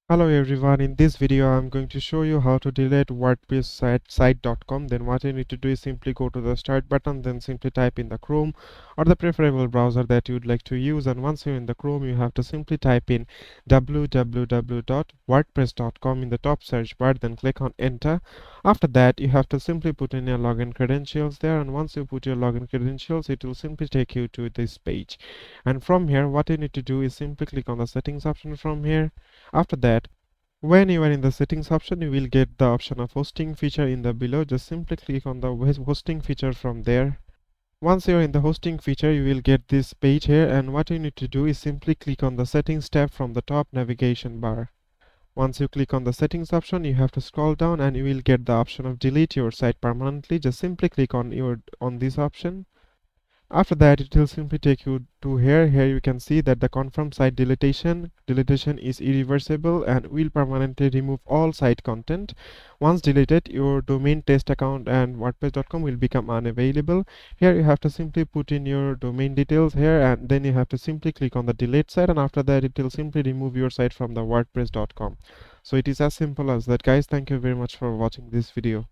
Hello everyone, in this video I'm going to show you how to delete WordPress site.com. Then what you need to do is simply go to the start button, then simply type in the Chrome or the preferable browser that you'd like to use, and once you're in the Chrome you have to simply type in www.wordpress.com in the top search bar, then click on enter. After that you have to simply put in your login credentials there, and once you put your login credentials it will simply take you to this page. And from here what you need to do is simply click on the settings option from here. After that, when you are in the settings option, you will get the option of hosting feature in the below. Just simply click on the hosting feature from there. Once you're in the hosting feature, you will get this page here, and what you need to do is simply click on the settings tab from the top navigation bar. Once you click on the settings option, you have to scroll down and you will get the option of delete your site permanently. Just simply click on this option. After that, it will simply take you to here. Here you can see that the confirm site deletion is irreversible and will permanently remove all site content. Once deleted, your domain test account and wordpress.com will become unavailable. Here you have to simply put in your domain details here, and then you have to simply click on the delete site, and after that it will simply remove your site from the wordpress.com. So it is as simple as that, guys. Thank you very much for watching this video.